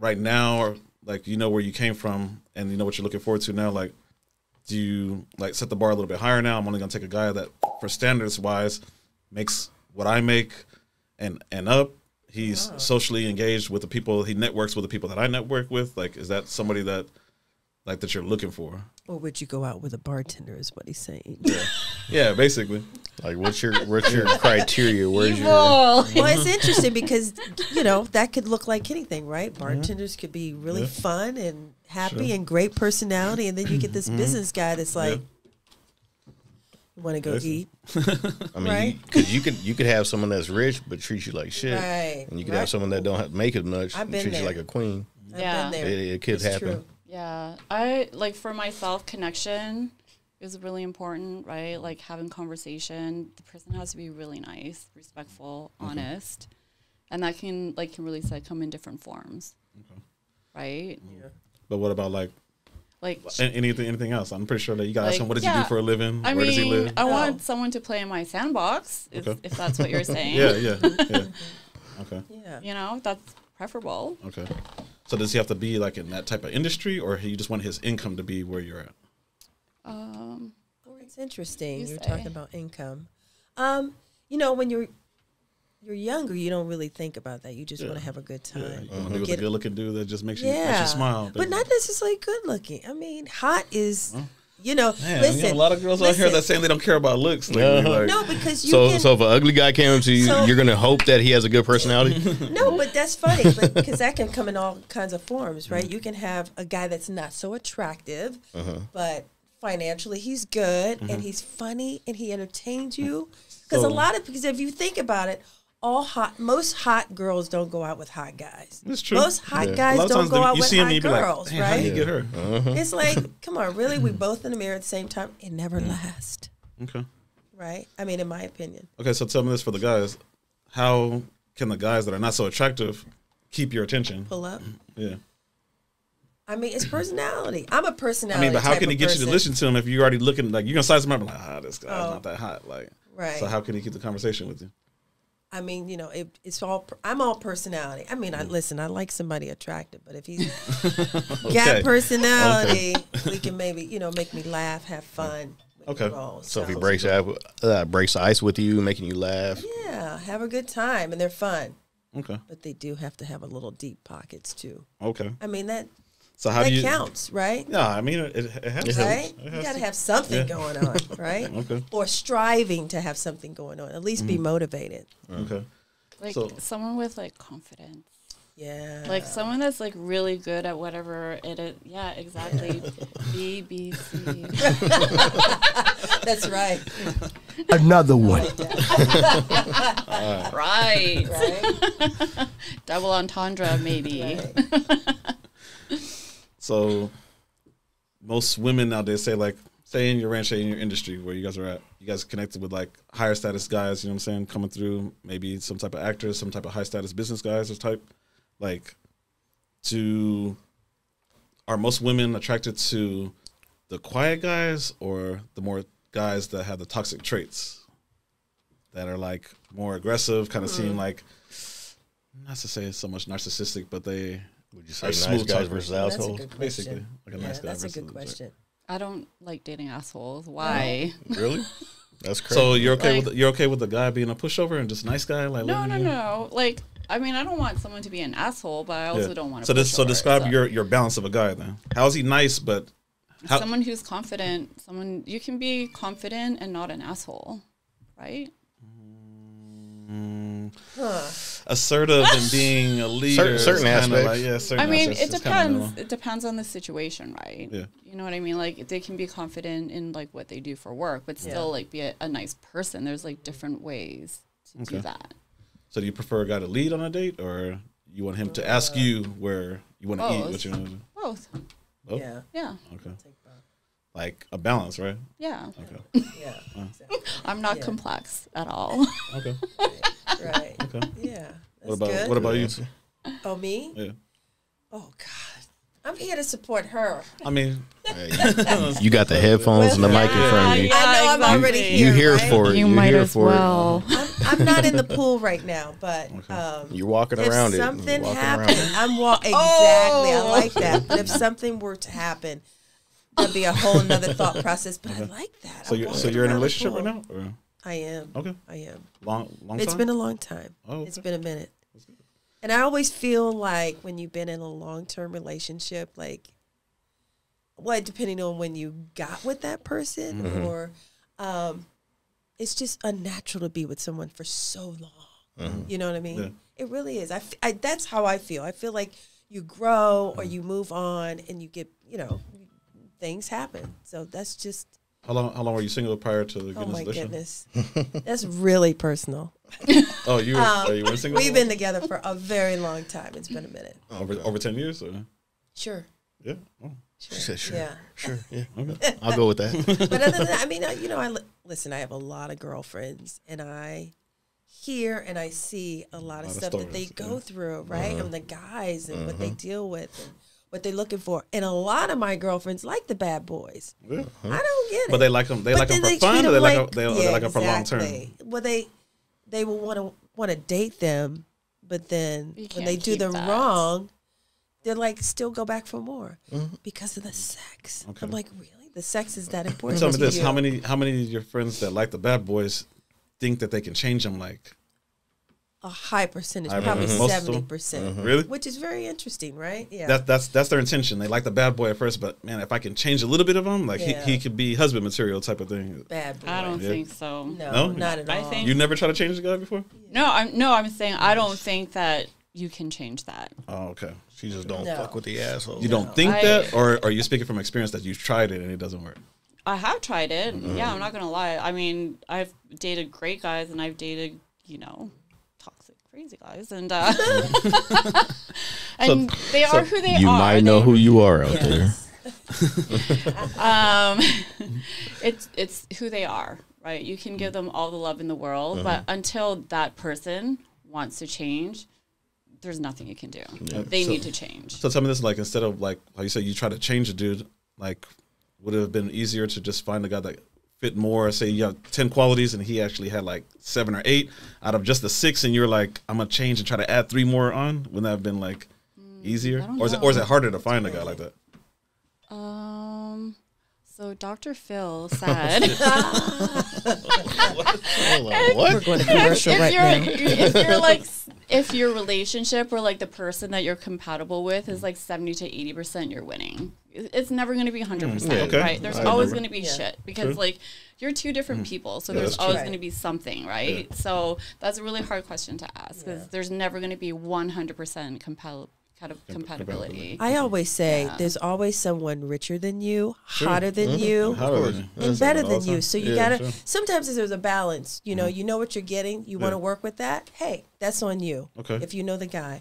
right now, or like you know where you came from and you know what you're looking forward to now, like do you like set the bar a little bit higher now? I'm only gonna take a guy that for standards wise makes what I make and up. He's socially engaged with the people, he networks with the people that I network with. Like, is that somebody that like that you're looking for? Or would you go out with a bartender is what he's saying. Yeah, basically. Like what's your criteria? Where's your Well, it's interesting because, you know, that could look like anything, right? Bartenders could be really fun and happy and great personality, and then you get this business guy that's like, you want to go eat? I mean, right? Because you could have someone that's rich but treats you like shit, Right? and you could have someone that don't make as much and treats you like a queen. I've been there. It could happen. True. Yeah, I like for myself, connection is really important, right? Like having conversation. The person has to be really nice, respectful, honest, and that can really come in different forms, right? Yeah. But what about like anything else? I'm pretty sure that you gotta ask him, what does he do for a living? Where does he live? I want someone to play in my sandbox, if that's what you're saying. Yeah. Okay. Yeah. You know, that's preferable. Okay. So does he have to be like in that type of industry, or you just want his income to be where you're at? It's interesting. You're talking about income. You know, when you're younger, you don't really think about that. You just want to have a good time. Yeah. You want to be with a good-looking dude that just makes you smile. But not necessarily good-looking. I mean, hot is... You know, man, listen. You know, a lot of girls out here that saying they don't care about looks. Like, no, because you so if an ugly guy came up to you, you're gonna hope that he has a good personality. No, but that's funny, because that can come in all kinds of forms, right? You can have a guy that's not so attractive, but financially he's good and he's funny and he entertains you. Because because if you think about it, most hot girls don't go out with hot guys. That's true. Most hot guys don't go out with hot girls, like, right? How do you get her? It's like, come on, really? We both in the mirror at the same time. It never lasts. Okay. Right? I mean, in my opinion. Okay, so tell me this for the guys. How can the guys that are not so attractive keep your attention? Pull up? Yeah. I mean, it's personality. I'm a personality. I mean, but how can he get you to listen to him if you're already looking, like, you're going to size him up and like, this guy's not that hot. Like, right. So how can he keep the conversation with you? I mean, you know, I'm all personality. I mean, I like somebody attractive, but if he's got personality, we can maybe, make me laugh, have fun. Okay. So if he breaks the ice with you, making you laugh. Yeah, have a good time, and they're fun. Okay. But they do have to have a little deep pockets too. Okay. I mean that. So how that counts, right? Yeah, I mean it has right. You got to have something going on, right? Okay. Or striving to have something going on. At least be motivated. Okay. Like someone with like confidence. Yeah. Like someone that's like really good at whatever it is. Yeah, exactly. B, B, C. That's right. Another one. Right. Double entendre, maybe. Right. So most women nowadays say in your ranch, say in your industry where you guys are at, you guys connected with like higher status guys, you know what I'm saying, coming through, maybe some type of actors, some type of high status business guys or type, are most women attracted to the quiet guys or the more guys that have the toxic traits that are like more aggressive, kind of seem like, not to say so much narcissistic, but they... Would you say nice guys versus assholes? Basically, like a nice guy. That's a good question. I don't like dating assholes. Why? Really? That's crazy. So you're okay with the guy being a pushover and just a nice guy? Like no. Like, I mean, I don't want someone to be an asshole, but I also don't want to. So describe your balance of a guy then. How is he nice, but someone who's confident. Someone you can be confident and not an asshole, right? Assertive and being a leader. Certain aspects. Like, certain I mean, aspects. it depends. It depends on the situation, right? Yeah. You know what I mean? Like, they can be confident in like what they do for work, but still like be a nice person. There's like different ways to do that. So do you prefer a guy to lead on a date, or you want him to ask you where you want to eat? What you want to do? Both. Both? Yeah. Okay. Like a balance, right? Yeah. Okay. Yeah. I'm not complex at all. Okay. Right. Okay. Yeah. What about you? Oh, me? Yeah. Oh, God. I'm here to support her. I mean, You got the headphones and the mic in front of you. Yeah, I know I'm exactly. already here. You here right? for it. You You're might here as for well. I'm not in the pool right now, but You're walking if around it. something You're walking happened, around it. exactly. I like that. But if something were to happen, that'd be a whole nother thought process. But I like that. so you're in a relationship right now? Or? I am. Okay. I am. Long It's time? been a long time. Oh, It's okay. been a minute. And I always feel like when you've been in a long-term relationship, like, well, depending on when you got with that person, or it's just unnatural to be with someone for so long. You know what I mean? Yeah. It really is. That's how I feel. I feel like you grow or you move on and you get, things happen. So that's just, How long were you single prior to getting oh my this relationship? goodness. That's really personal. Oh, you were single? We've been together for a very long time. It's been a minute. over 10 years? Or? Sure. Yeah. Oh. She said, sure. Yeah. Sure. Yeah. I'll go with that. But other than that, I mean, listen, I have a lot of girlfriends, and I hear and I see a lot of stuff that they stories, go through, right? And the guys and what they deal with and what they're looking for. And a lot of my girlfriends like the bad boys. Yeah. I don't get it. But they like them. They But like them then for fun, treat or they 'em like they like them for long exactly. term. Well, they will want to date them, but then You when can't they do keep them that. wrong, they're like still go back for more because of the sex. Okay. I'm like, really? The sex is that important? Tell me to this: you? how many of your friends that like the bad boys think that they can change them? Like, A high percentage, High probably percentage. Most of them? 70%, really? which is very interesting, right? Yeah. That's their intention. They like the bad boy at first, but man, if I can change a little bit of him, like Yeah. he could be husband material type of thing. Bad boy. I don't Yeah. think so. No, No? not at all. I think- You never try to change the guy before? I'm saying I don't think that you can change that. Oh, okay. She just don't No. fuck with the asshole. You don't think I- that, or are you speaking from experience that you've tried it and it doesn't work? I have tried it. Yeah, I'm not gonna lie. I mean, I've dated great guys and I've dated, toxic, crazy guys, and and they are who they are. You might know who you are out there. It's who they are, right? You can give them all the love in the world, but until that person wants to change, there's nothing you can do. They So- need to change. So tell me this: like, instead of like how you say you try to change a dude, like, would it have been easier to just find a guy that fit more? Say you have 10 qualities and he actually had like 7 or 8 out of just the 6, and you're like, I'm gonna change and try to add 3 more on. Wouldn't that have been like easier, I don't or is know. it harder to find a guy like that? So Dr. Phil said, What? We're going to commercial right now. if your relationship or like the person that you're compatible with is like 70 to 80%, you're winning. It's never going to be 100%, okay. right? There's I always remember. going to be Yeah. shit because like you're two different people, so there's that's always true. going to be something, right? So that's a really hard question to ask because there's never going to be 100% compatibility. I always say there's always someone richer than you, hotter than you, How and better than you. So you Yeah, gotta. sure. Sometimes there's a balance. You know what you're getting. You want to work with that. Hey, that's on you. Okay. If you know the guy.